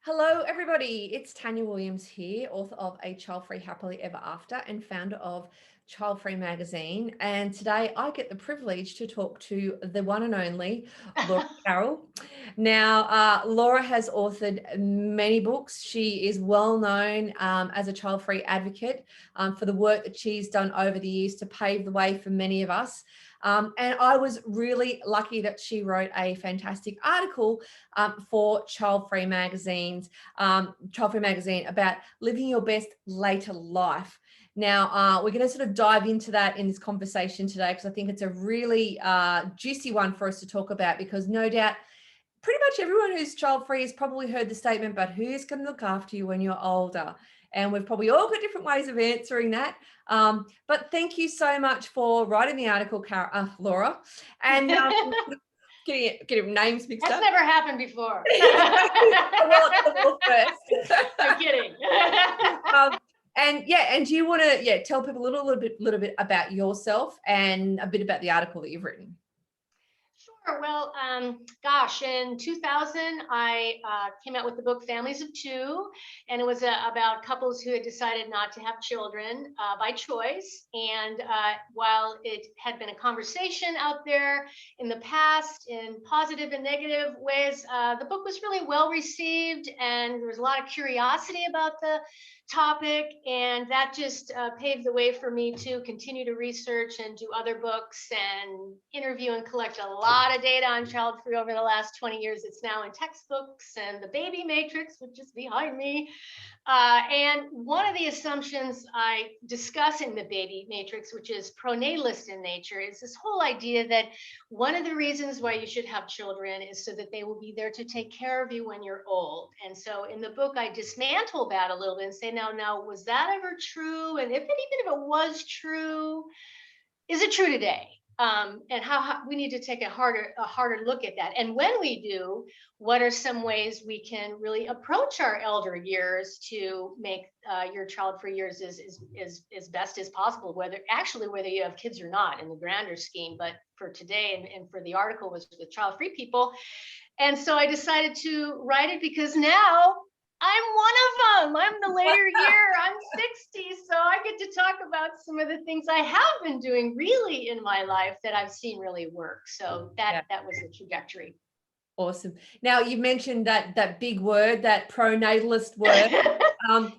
Hello, everybody. It's Tanya Williams here, author of A Child-Free Happily Ever After and founder of Childfree Magazine. And today I get the privilege to talk to the one and only Laura Carroll. Now, Laura has authored many books. She is well known as a child-free advocate for the work that she's done over the years to pave the way for many of us. And I was really lucky that she wrote a fantastic article for Childfree Magazine about living your best later life. Now, we're going to sort of dive into that in this conversation today because I think it's a really juicy one for us to talk about, because no doubt pretty much everyone who's child-free has probably heard the statement, but who's going to look after you when you're older? And we've probably all got different ways of answering that. But thank you so much for writing the article, Laura. And getting names mixed That's up. never happened before. Well, first. You're kidding. And do you want to tell people a little bit about yourself and a bit about the article that you've written? Sure. Well, gosh, in 2000, I came out with the book Families of Two, and it was about couples who had decided not to have children by choice. And while it had been a conversation out there in the past in positive and negative ways, the book was really well received, and there was a lot of curiosity about the topic, and that just paved the way for me to continue to research and do other books and interview and collect a lot of data on child free over the last 20 years. It's now in textbooks and the baby matrix, which is behind me. And one of the assumptions I discuss in the baby matrix, which is pronatalist in nature, is this whole idea that one of the reasons why you should have children is so that they will be there to take care of you when you're old. And so in the book, I dismantle that a little bit and say, now, was that ever true? And even if it was true, is it true today? And how we need to take a harder look at that. And when we do, what are some ways we can really approach our elder years to make your child-free years as best as possible, whether you have kids or not in the grander scheme. But for today and for the article was with child-free people. And so I decided to write it because now I'm one of them. I'm the later year. I'm 60. So I get to talk about some of the things I have been doing really in my life that I've seen really work. So that was the trajectory. Awesome. Now, you mentioned that big word, that pronatalist word.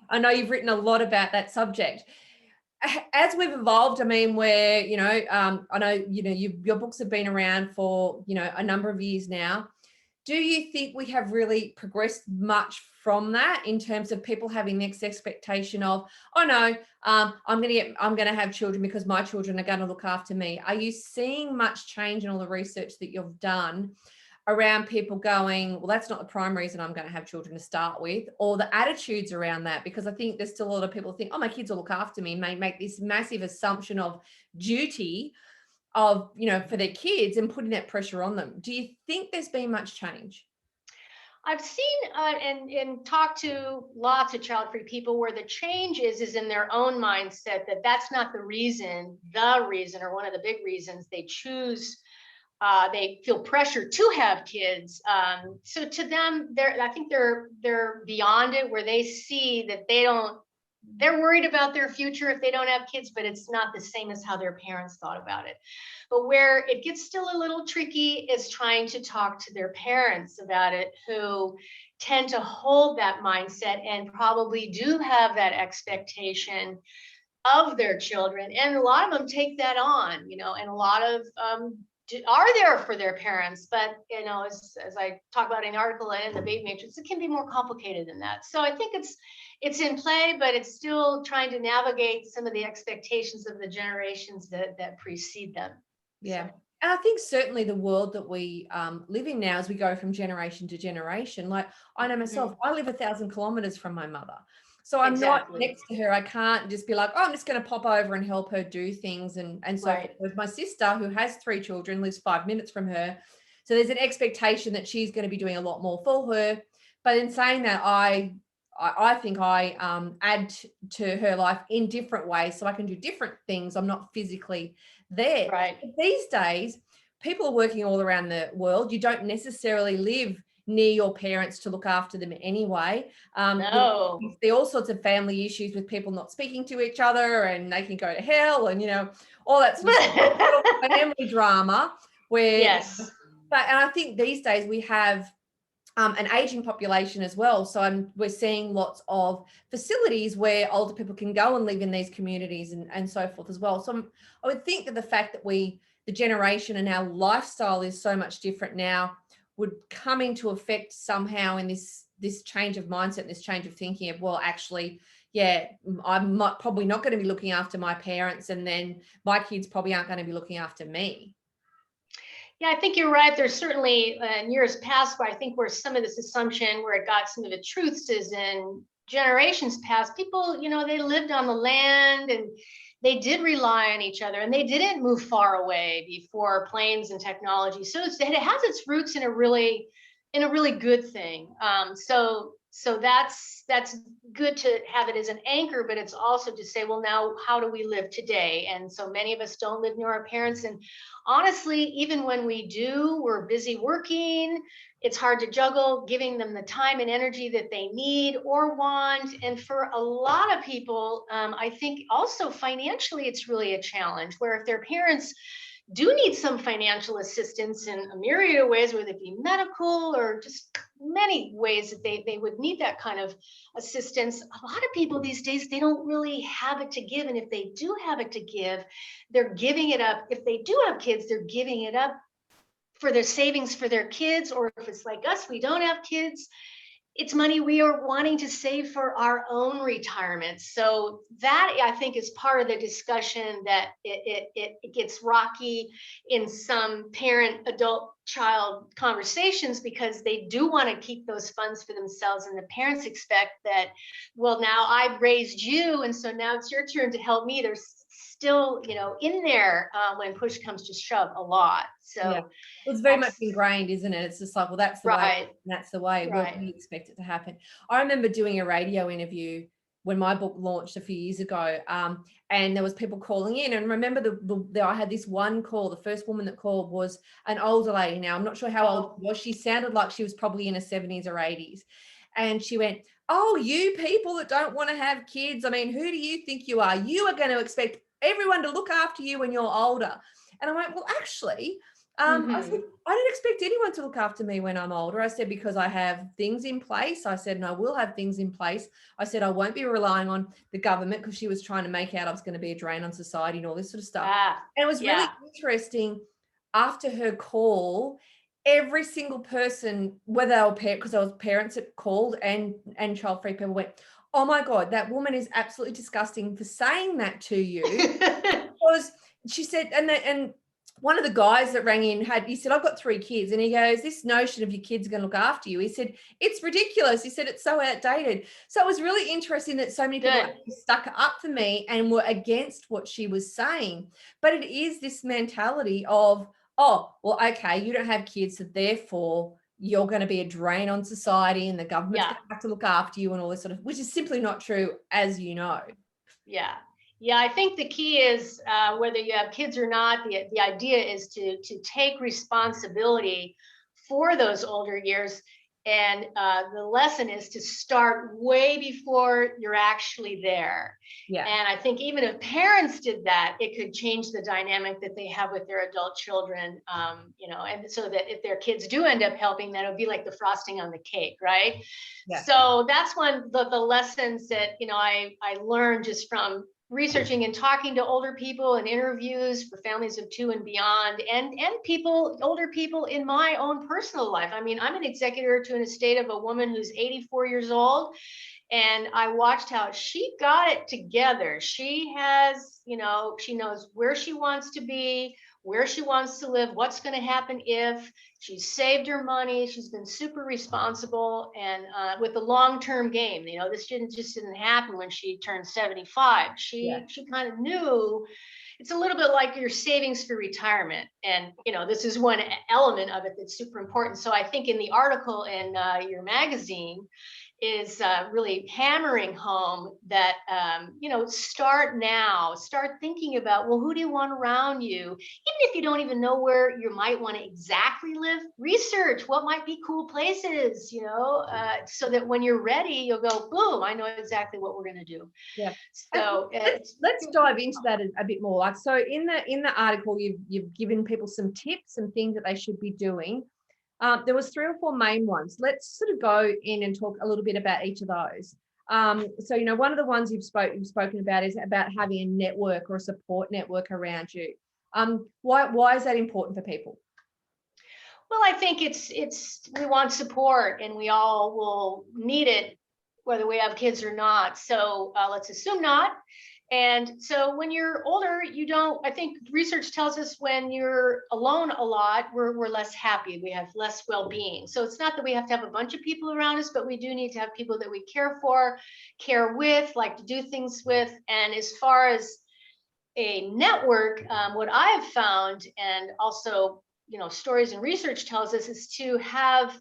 I know you've written a lot about that subject. As we've evolved, I mean, I know, your books have been around for, a number of years now. Do you think we have really progressed much from that in terms of people having this expectation of, oh no, I'm going to have children because my children are going to look after me? Are you seeing much change in all the research that you've done around people going, well, that's not the prime reason I'm going to have children to start with, or the attitudes around that? Because I think there's still a lot of people think, oh, my kids will look after me, and they make this massive assumption of duty of, for their kids and putting that pressure on them. Do you think there's been much change? I've seen and talked to lots of child-free people where the change is in their own mindset, that's not the reason, or one of the big reasons they choose. They feel pressure to have kids. So to them, I think they're beyond it, where they see that they're worried about their future if they don't have kids, but it's not the same as how their parents thought about it. But where it gets still a little tricky is trying to talk to their parents about it, who tend to hold that mindset and probably do have that expectation of their children. And a lot of them take that on, and a lot of are there for their parents. But, as I talk about in the article and in the baby matrix, it can be more complicated than that. So I think it's in play, but it's still trying to navigate some of the expectations of the generations that precede them. Yeah. So. And I think certainly the world that we live in now, as we go from generation to generation, like I know myself, I live 1,000 kilometers from my mother. So I'm not next to her. I can't just be like, oh, I'm just going to pop over and help her do things. And so with my sister, who has 3 children, lives 5 minutes from her. So there's an expectation that she's going to be doing a lot more for her. But in saying that, I think I add to her life in different ways, so I can do different things. I'm not physically there. Right. But these days, people are working all around the world. You don't necessarily live near your parents to look after them anyway. No. There are all sorts of family issues with people not speaking to each other, and they can go to hell, and all that sort of stuff. Family drama where Yes. and I think these days we have an aging population as well. So we're seeing lots of facilities where older people can go and live in these communities and so forth as well. So I would think that the fact that the generation and our lifestyle is so much different now would come into effect somehow in this change of mindset, this change of thinking of, well, actually, yeah, I'm probably not going to be looking after my parents, and then my kids probably aren't going to be looking after me. Yeah, I think you're right. There's certainly in years past where I think where some of this assumption where it got some of the truths is in generations past. People, they lived on the land and they did rely on each other and they didn't move far away before planes and technology. So it has its roots in a really good thing. So that's good to have it as an anchor, but it's also to say, well, now how do we live today? And so many of us don't live near our parents. And honestly, even when we do, we're busy working. It's hard to juggle giving them the time and energy that they need or want. And for a lot of people, I think also financially, it's really a challenge where if their parents do need some financial assistance in a myriad of ways, whether it be medical or just many ways that they would need that kind of assistance. A lot of people these days, they don't really have it to give. And if they do have it to give, they're giving it up. If they do have kids, they're giving it up for their savings for their kids. Or if it's like us, we don't have kids, it's money we are wanting to save for our own retirement. So that, I think, is part of the discussion that it gets rocky in some parent, adult, child conversations because they do want to keep those funds for themselves. And the parents expect that, well, now I've raised you, and so now it's your turn to help me. There's still, in there when push comes to shove a lot. So yeah. It's very much ingrained, isn't it? It's just like, well, that's the way, and that's the way. Right. We expect it to happen. I remember doing a radio interview when my book launched a few years ago, and there was people calling in. And remember, I had this one call. The first woman that called was an older lady. Now, I'm not sure how old she was. She sounded like she was probably in her 70s or 80s. And she went, "Oh, you people that don't want to have kids, I mean, who do you think you are? You are going to expect everyone to look after you when you're older." And I went, "Well, actually," I said, "I don't expect anyone to look after me when I'm older." I said, "Because I have things in place." I said, "And I will have things in place." I said, "I won't be relying on the government," because she was trying to make out I was going to be a drain on society and all this sort of stuff. And it was really interesting after her call, every single person, whether they were because there was parents that called and child-free people went, "Oh my God, that woman is absolutely disgusting for saying that to you." Because she said, and one of the guys that rang in he said, "I've got 3 kids." And he goes, "This notion of your kids are going to look after you," he said, "it's ridiculous." He said, "It's so outdated." So it was really interesting that so many people stuck up for me and were against what she was saying. But it is this mentality of, oh, well, okay, you don't have kids, so therefore you're going to be a drain on society and the government's going to have to look after you and all this sort of, which is simply not true, as you know. Yeah. Yeah, I think the key is whether you have kids or not, the idea is to take responsibility for those older years. And the lesson is to start way before you're actually there. Yeah. And I think even if parents did that, it could change the dynamic that they have with their adult children, and so that if their kids do end up helping, then it'll be like the frosting on the cake, right? Yeah. So that's one of the lessons that, I learned just from researching and talking to older people and interviews for families of 2 and beyond, and older people in my own personal life. I mean, I'm an executor to an estate of a woman who's 84 years old, and I watched how she got it together. She has, she knows where she wants to be, where she wants to live, what's going to happen if. She's saved her money. She's been super responsible, and with the long-term game. This just didn't happen when she turned 75. She kind of knew. It's a little bit like your savings for retirement, and this is one element of it that's super important. So I think in the article in your magazine, really hammering home that, start now, start thinking about, well, who do you want around you? Even if you don't even know where you might want to exactly live, research what might be cool places, so that when you're ready, you'll go, boom, I know exactly what we're going to do. Yeah. So let's dive into that a bit more. Like, so in the article, you've given people some tips, some things that they should be doing. There was 3 or 4 main ones. Let's sort of go in and talk a little bit about each of those. So, one of the ones you've spoken about is about having a network or a support network around you. Why is that important for people? Well, I think we want support, and we all will need it, whether we have kids or not. So let's assume not. And so when you're older, I think research tells us when you're alone a lot, we're less happy. We have less well-being. So it's not that we have to have a bunch of people around us, but we do need to have people that we care for, care with, like to do things with. And as far as a network, what I have found, and also stories and research tells us, is to have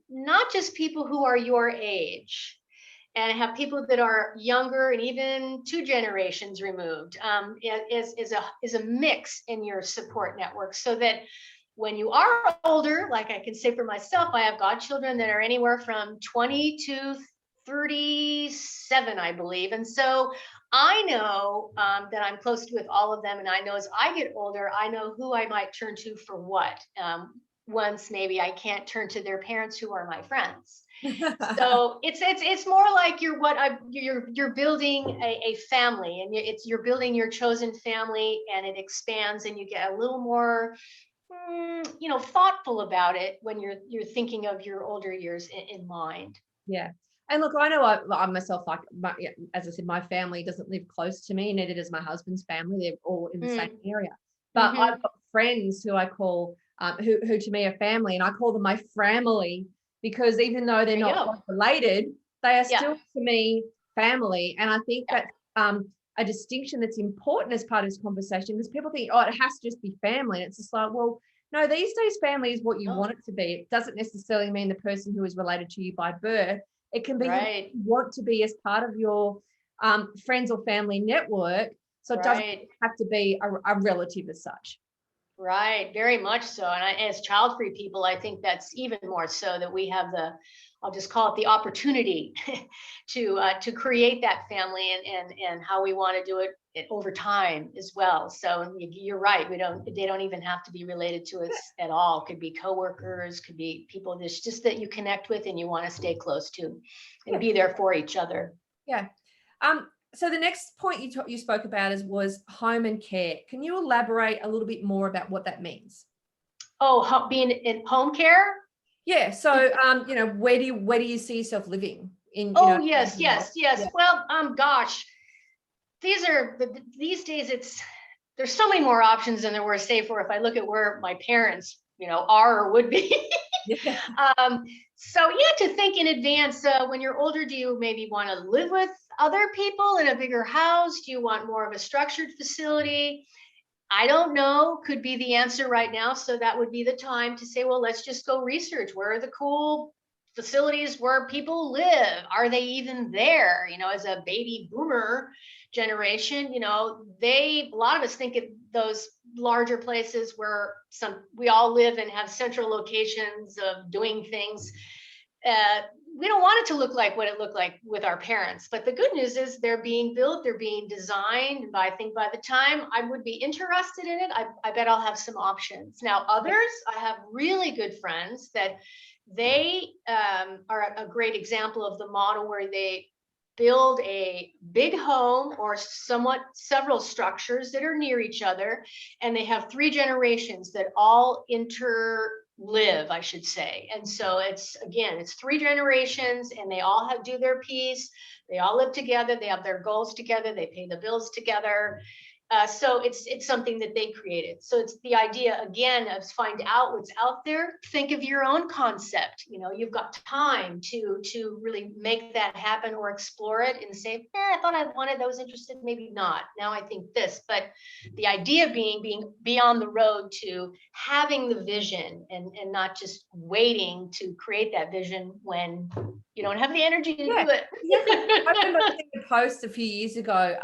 not just people who are your age, and have people that are younger and even 2 generations removed, is a mix in your support network, so that when you are older, like I can say for myself, I have godchildren that are anywhere from 20 to 37, I believe. And so I know that I'm close with all of them. And I know as I get older, I know who I might turn to for what. Once maybe I can't turn to their parents who are my friends. So it's more like you're building a family, and you're building your chosen family, and it expands, and you get a little more thoughtful about it when you're thinking of your older years in mind. Yeah. And look, I know I myself, like, as I said, my family doesn't live close to me, neither does my husband's family. They're all in the same area. But Mm-hmm. I've got friends who I call, who to me are family, and I call them my family, because even though they're not related, they are still to me family. And I think that's a distinction that's important as part of this conversation, because people think, oh, it has to just be family. And it's just like, well, no, these days family is what you want it to be. It doesn't necessarily mean the person who is related to you by birth. It can be who you want to be as part of your friends or family network. So it doesn't have to be a relative as such. Right, very much so. And as child-free people, I think that's even more so, that we have I'll just call it the opportunity to create that family, and how we want to do it over time as well. So you're right. They don't even have to be related to us at all. Could be coworkers, could be people just that you connect with and you want to stay close to, and be there for each other. Yeah. So the next point you spoke about was home and care. Can you elaborate a little bit more about what that means? Oh, being in home care? Yeah. So, where do you see yourself living in? Yes. Yeah. Well, gosh, these days there's so many more options than there were, say, for if I look at where my parents, are or would be. Yeah. So you have to think in advance. When you're older, do you maybe want to live with other people in a bigger house? Do you want more of a structured facility? I don't know, could be the answer right now. So that would be the time to say, well, let's just go research. Where are the cool facilities where people live? Are they even there? As a baby boomer generation, a lot of us think of those larger places where we all live and have central locations of doing things. We don't want it to look like what it looked like with our parents. But the good news is they're being built, they're being designed. I think by the time I would be interested in it, I bet I'll have some options. Now, others, I have really good friends that they are a great example of the model where they build a big home or somewhat several structures that are near each other, and they have 3 generations that all live, I should say. And so it's 3 generations, and they all do their piece. They all live together. They have their goals together. They pay the bills together. So it's something that they created. So it's the idea again of find out what's out there. Think of your own concept. You've got time to really make that happen or explore it and say, I thought I wanted, I was interested, maybe not. Now I think this. But the idea being be on the road to having the vision and not just waiting to create that vision when you don't have the energy to do it. Exactly. I remember seeing a post a few years ago,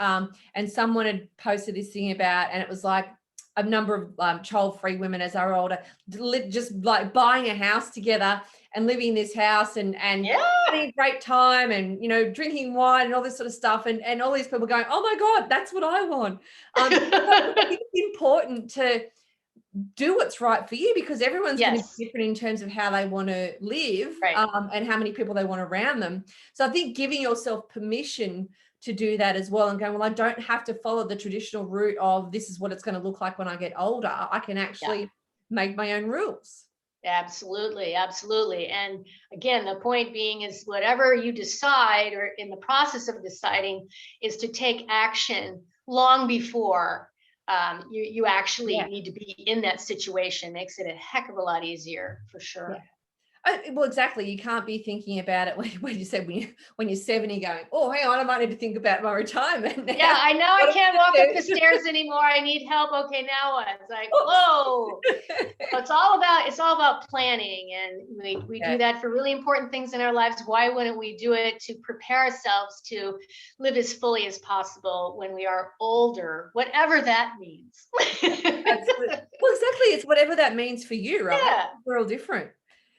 and someone had posted this thing about, and it was like a number of child-free women as they're older, just like buying a house together and living in this house and having a great time and, drinking wine and all this sort of stuff. And all these people going, oh my God, that's what I want. I think it's important to do what's right for you, because everyone's going to be different in terms of how they want to live, and how many people they want around them. So I think giving yourself permission to do that as well, and going, well, I don't have to follow the traditional route of this is what it's going to look like when I get older. I can actually make my own rules. Absolutely. And again, the point being is whatever you decide, or in the process of deciding, is to take action long before you actually need to be in that situation. Makes it a heck of a lot easier, for sure. Well, exactly. You can't be thinking about it when you said when you're 70 going, oh, hang on, I might need to think about my retirement now. Yeah, I know I can't walk up the stairs anymore. I need help. Okay, now what? It's like, whoa. So it's all about planning, and we do that for really important things in our lives. Why wouldn't we do it to prepare ourselves to live as fully as possible when we are older, whatever that means? Absolutely. Well, exactly. It's whatever that means for you, right? Yeah. We're all different.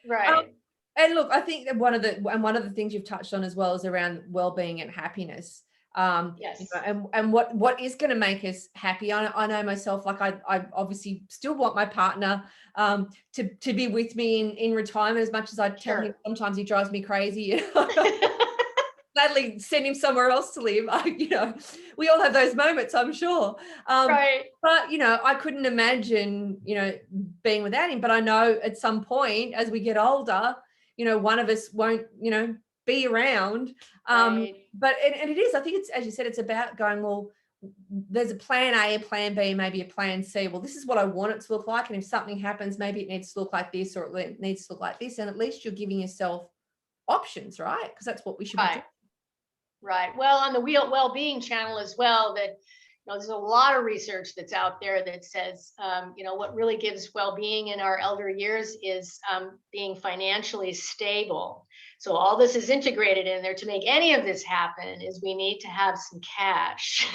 Right. And look, I think that one of the things you've touched on as well is around well-being and happiness. Yes. And what is going to make us happy. I know myself, like I obviously still want my partner to be with me in retirement, as much as I tell him sometimes he drives me crazy. Gladly send him somewhere else to live. We all have those moments, I'm sure. Right. But, I couldn't imagine, being without him. But I know at some point as we get older, one of us won't, be around. But it is, I think it's, as you said, it's about going, well, there's a plan A, a plan B, maybe a plan C. Well, this is what I want it to look like. And if something happens, maybe it needs to look like this, or it needs to look like this. And at least you're giving yourself options, right? Because that's what we should be doing. Right. Well, on the well-being channel as well, that there's a lot of research that's out there that says, what really gives well-being in our elder years is being financially stable. So all this is integrated in there. To make any of this happen is we need to have some cash.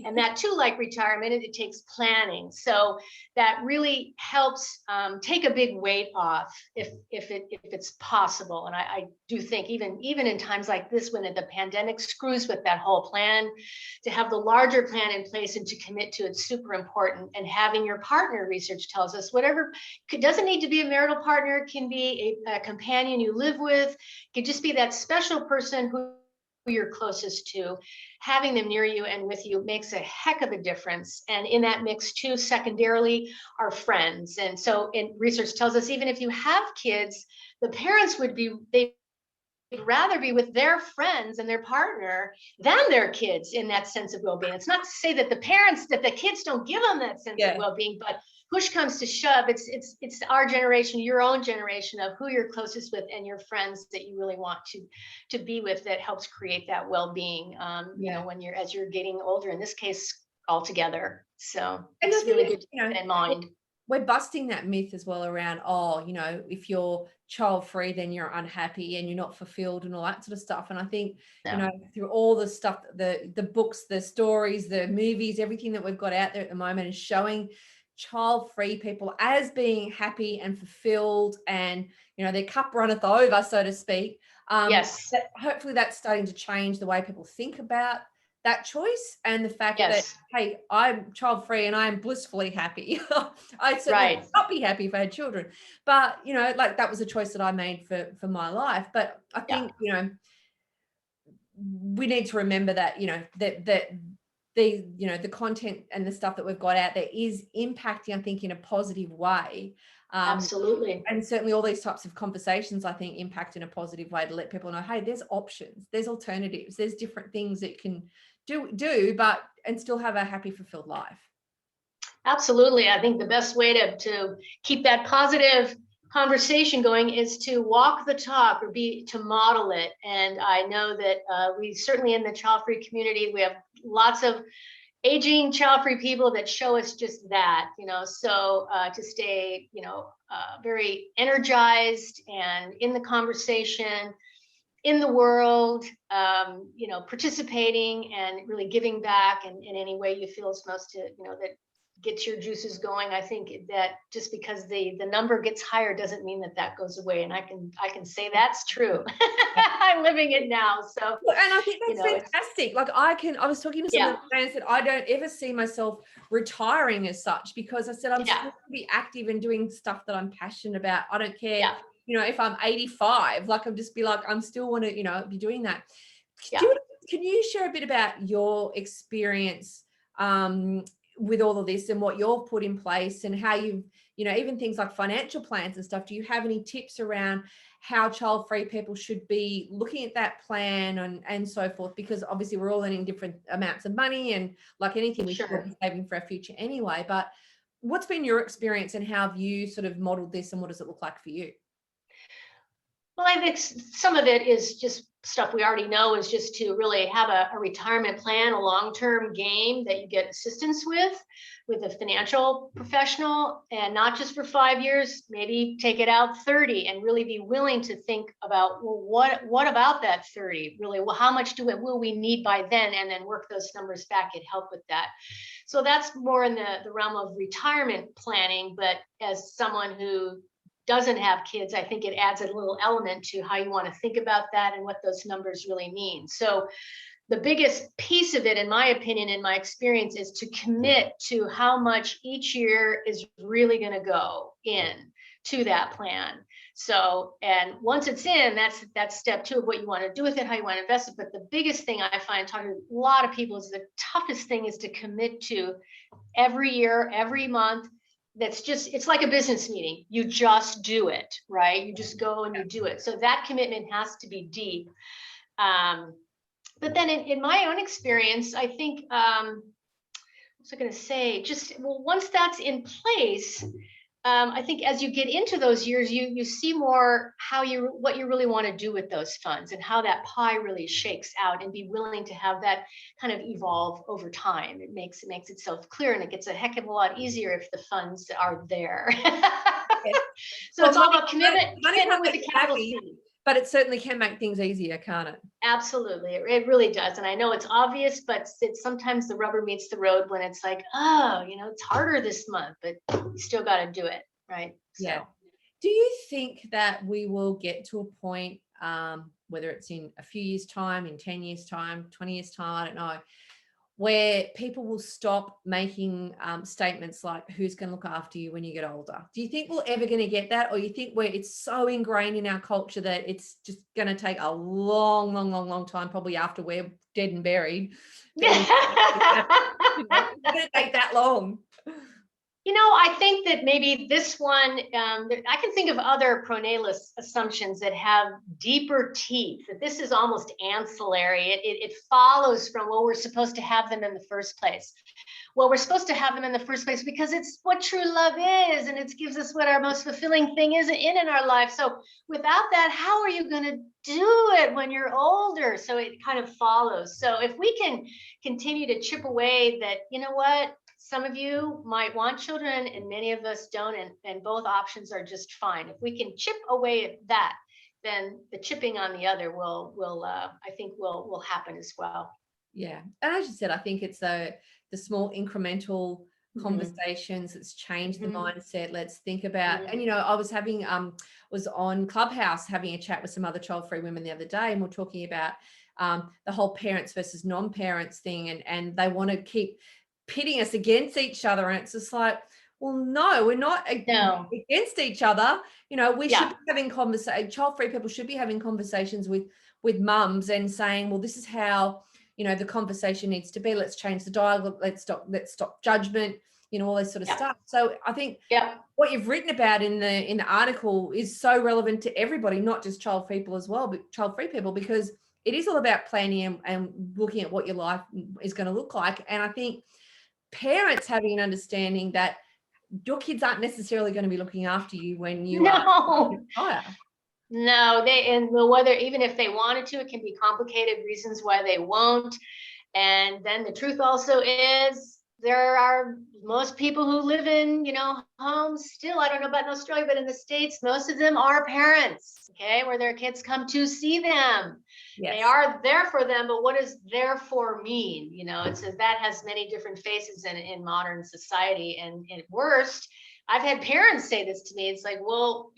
And that too, like retirement, it takes planning. So that really helps take a big weight off if it's possible. And I do think even in times like this, when the pandemic screws with that whole plan, to have the larger plan in place and to commit to it's super important. And having your partner, research tells us, whatever, it doesn't need to be a marital partner, it can be a companion you live with, it could just be that special person who you're closest to. Having them near you and with you makes a heck of a difference. And in that mix too, secondarily, are friends. And so research tells us, even if you have kids, the parents they'd rather be with their friends and their partner than their kids in that sense of well-being. It's not to say that the kids don't give them that sense of well-being, but push comes to shove, it's our generation, your own generation, of who you're closest with and your friends that you really want to be with, that helps create that well-being, as you're getting older, in this case, all together. So it's really good to keep that in mind. We're busting that myth as well around, if you're child-free, then you're unhappy and you're not fulfilled and all that sort of stuff. And I think, through all the stuff, the books, the stories, the movies, everything that we've got out there at the moment is showing child-free people as being happy and fulfilled, and their cup runneth over, so to speak. Hopefully that's starting to change the way people think about that choice, and the fact that, hey, I'm child-free and I'm blissfully happy. I certainly would not be happy if I had children, but like that was a choice that I made for my life. But I think we need to remember that that the content and the stuff that we've got out there is impacting, I think, in a positive way. Absolutely. And certainly all these types of conversations, I think, impact in a positive way to let people know, hey, there's options, there's alternatives, there's different things that you can do, but and still have a happy, fulfilled life. Absolutely. I think the best way to keep that positive conversation going is to walk the talk or to model it. And I know that we certainly in the child-free community, we have lots of aging child-free people that show us just that, so to stay, very energized and in the conversation, in the world, participating and really giving back in any way you feel is most that gets your juices going. I think that just because the number gets higher doesn't mean that goes away. And I can say that's true. I'm living it now. So, and I think that's fantastic. Like I was talking to someone and said, I don't ever see myself retiring as such, because I said, I'm still going to be active and doing stuff that I'm passionate about. I don't care, if I'm 85, like I'm just be like, I'm still want to, be doing that. Can you share a bit about your experience, with all of this and what you've put in place and how you've, even things like financial plans and stuff? Do you have any tips around how child-free people should be looking at that plan and so forth? Because obviously we're all earning different amounts of money, and like anything, we should be saving for our future anyway. But what's been your experience and how have you sort of modeled this, and what does it look like for you? Well, I think some of it is just stuff we already know, is just to really have a retirement plan, a long-term game that you get assistance with a financial professional, and not just for 5 years, maybe take it out 30 and really be willing to think about, well, what about that 30? Really, well, how much will we need by then? And then work those numbers back and help with that. So that's more in the realm of retirement planning. But as someone who doesn't have kids, I think it adds a little element to how you want to think about that and what those numbers really mean. So the biggest piece of it, in my opinion, in my experience, is to commit to how much each year is really going to go in to that plan. So, and once it's in, that's step 2 of what you want to do with it, how you want to invest it. But the biggest thing I find talking to a lot of people is the toughest thing is to commit to every year, every month. It's like a business meeting. You just do it, right? You just go and you do it. So that commitment has to be deep. But then in my own experience, I think, what was I going to say? Once that's in place, I think as you get into those years, you see more what you really want to do with those funds and how that pie really shakes out, and be willing to have that kind of evolve over time. It makes itself clear, and it gets a heck of a lot easier if the funds are there. So it's all about commitment with a capital C. But it certainly can make things easier, can't it? Absolutely. It really does. And I know it's obvious, but it's sometimes the rubber meets the road when it's like, oh, it's harder this month, but you still got to do it. Right. Yeah. So. Do you think that we will get to a point, whether it's in a few years' time, in 10 years' time, 20 years' time, I don't know, where people will stop making statements like, who's going to look after you when you get older? Do you think we're ever going to get that? Or you think it's so ingrained in our culture that it's just going to take a long, long, long, long time, probably after we're dead and buried? It's going to take that long. I think that maybe this one, I can think of other pronatalist assumptions that have deeper teeth, that this is almost ancillary. It follows from, well, we're supposed to have them in the first place. Well, we're supposed to have them in the first place because it's what true love is, and it gives us what our most fulfilling thing is in our life. So without that, how are you going to do it when you're older? So it kind of follows. So if we can continue to chip away that, what? Some of you might want children and many of us don't, and both options are just fine. If we can chip away at that, then the chipping on the other I think will happen as well. Yeah. And as you said, I think it's the small incremental conversations that's changed the mindset. Let's think about, and I was having was on Clubhouse having a chat with some other child-free women the other day, and we're talking about the whole parents versus non-parents thing, and they want to keep pitting us against each other, and it's just like, well, no, we're not against each other. We should be having child-free people should be having conversations with mums and saying, well, this is how the conversation needs to be. Let's change the dialogue. Let's stop judgment. all this sort of Yeah. stuff. So I think Yeah. what you've written about in the article is so relevant to everybody, not just child-free people as well, but child-free people, because it is all about planning and looking at what your life is going to look like. And I think parents having an understanding that your kids aren't necessarily going to be looking after you when you No. retire. No, and whether, even if they wanted to, it can be complicated reasons why they won't. And then the truth also is there are most people who live in, homes still, I don't know about in Australia, but in the States, most of them are parents, okay, where their kids come to see them. Yes. They are there for them, but what does therefore mean? It says that has many different faces in modern society. And at worst, I've had parents say this to me. It's like, well,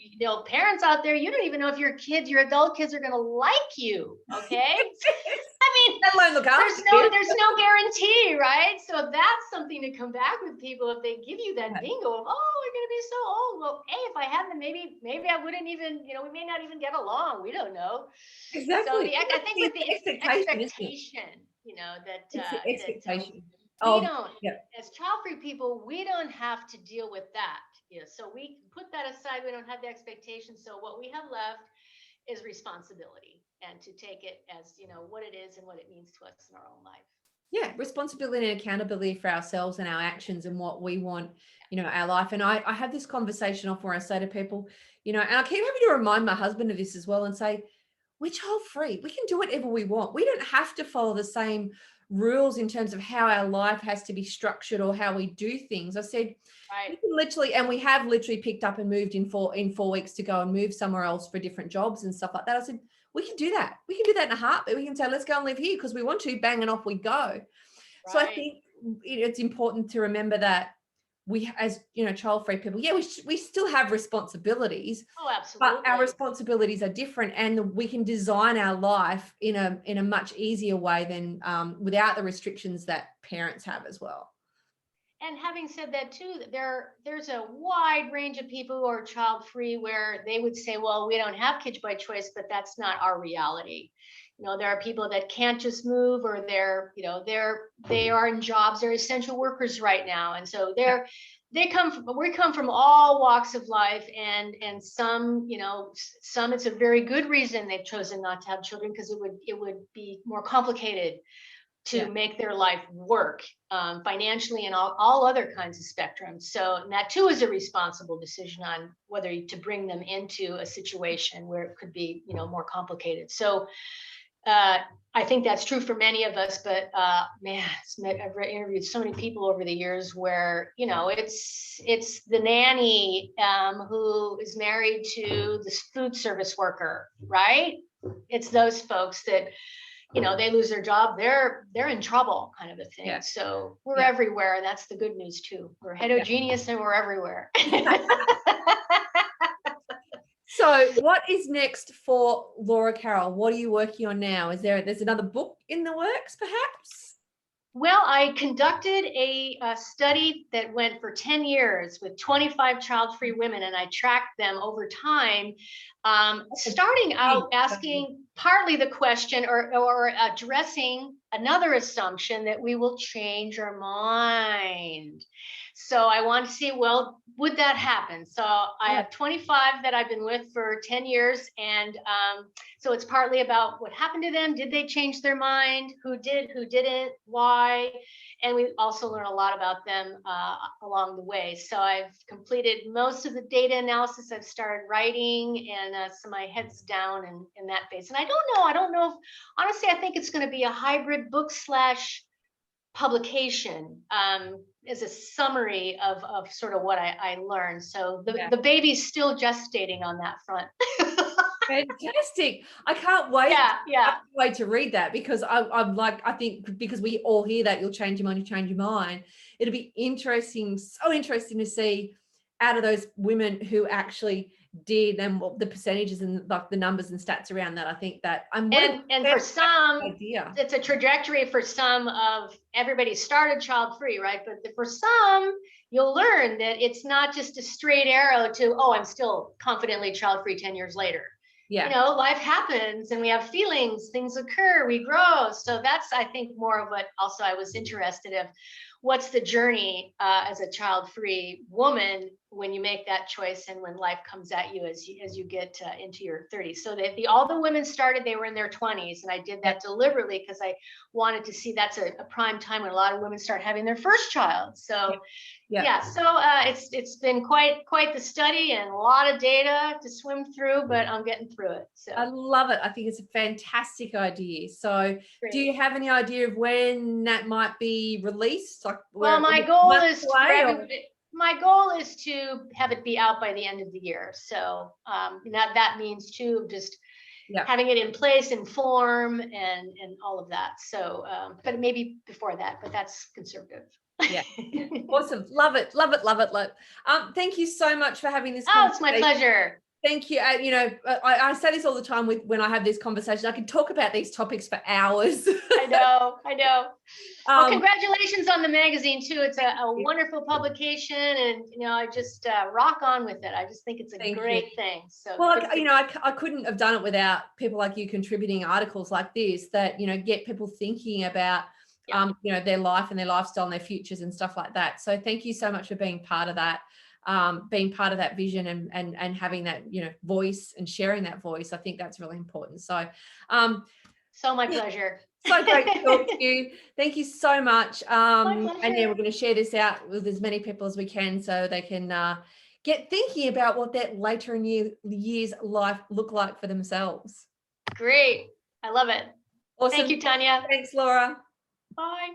parents out there, you don't even know if your adult kids are going to like you. Okay. I mean, let alone look after there's no guarantee, right? So that's something to come back with people if they give you that bingo of, oh, we're going to be so old. Well, hey, if I had them, maybe I wouldn't even, we may not even get along. We don't know. Exactly. So I think with the expectation, expectation. We don't, as child-free people, we don't have to deal with that. So we put that aside. We don't have the expectation. So what we have left is responsibility, and to take it as, what it is and what it means to us in our own life. Yeah, responsibility and accountability for ourselves and our actions and what we want, our life. And I have this conversation often where I say to people, and I keep having to remind my husband of this as well, and say, we're child free. We can do whatever we want. We don't have to follow the same rules in terms of how our life has to be structured or how we do things. I said, right. We can literally, and we have literally picked up and moved in 4 weeks to go and move somewhere else for different jobs and stuff like that. I said, we can do that. We can do that in a heartbeat. We can say, let's go and live here because we want to, bang, and off we go. Right. So I think it's important to remember that we, as child-free people, we still have responsibilities. Oh, absolutely. But our responsibilities are different, and we can design our life in a much easier way than without the restrictions that parents have as well. And having said that too, there's a wide range of people who are child-free where they would say, well, we don't have kids by choice, but that's not our reality. There are people that can't just move, or they are in jobs, they're essential workers right now. And so we come from all walks of life, and some it's a very good reason they've chosen not to have children, because it would be more complicated to make their life work financially and all other kinds of spectrums. So that too is a responsible decision on whether to bring them into a situation where it could be, more complicated. So I think that's true for many of us, but man, I've interviewed so many people over the years where, it's the nanny who is married to this food service worker, right? It's those folks that, they lose their job, they're in trouble, kind of a thing. Yeah. So we're everywhere, and that's the good news too. We're heterogeneous and we're everywhere. So what is next for Laura Carroll? What are you working on now? There's another book in the works, perhaps? Well, I conducted a study that went for 10 years with 25 child-free women, and I tracked them over time, starting out asking partly the question or addressing another assumption that we will change our mind. So I want to see, well, would that happen? So I have 25 that I've been with for 10 years. And so it's partly about what happened to them. Did they change their mind? Who did, who didn't, why? And we also learn a lot about them along the way. So I've completed most of the data analysis. I've started writing, and so my head's down in that phase. And I don't know if, honestly, I think it's going to be a hybrid book / publication as a summary of sort of what I learned. So the baby's still gestating on that front. Fantastic. I can't wait. I can't wait to read that, because I think because we all hear that you'll change your mind, you change your mind. It'll be interesting, so interesting to see out of those women who actually did, and what the percentages and like the numbers and stats around that. I think that and for some it's a trajectory. For some of everybody started child free, right? But for some, you'll learn that it's not just a straight arrow to, oh, I'm still confidently child free 10 years later. Life happens, and we have feelings, things occur, we grow. So that's, I think, more of what also I was interested in. what's the journey as a child-free woman when you make that choice and when life comes at you as you get into your 30s. So all the women started, they were in their 20s, and I did that deliberately because I wanted to see that's a prime time when a lot of women start having their first child. So so it's been quite the study and a lot of data to swim through, but I'm getting through it. So I love it. I think it's a fantastic idea. So great. do you have any idea of when that might be released? Like, Well, my goal is to have it be out by the end of the year. So that means too just having it in place and form and all of that. So but maybe before that, but that's conservative. Yeah. Awesome. Love it. Love it. Love it. Love. Thank you so much for having this conversation. It's my pleasure. Thank you. You know, I say this all the time when I have this conversation. I can talk about these topics for hours. I know. Well, congratulations on the magazine too. It's a wonderful publication, and I just rock on with it. I just think it's a great thing. So, well, I couldn't have done it without people like you contributing articles like this that get people thinking about their life and their lifestyle and their futures and stuff like that. So, thank you so much for being part of that. Being part of that vision and having that voice and sharing that voice. I think that's really important. So my pleasure. So great to talk to you. Thank you so much. My pleasure. And we're going to share this out with as many people as we can so they can get thinking about what that later in years life look like for themselves. Great. I love it. Awesome. Thank you, Tanya. Thanks, Laura. Bye.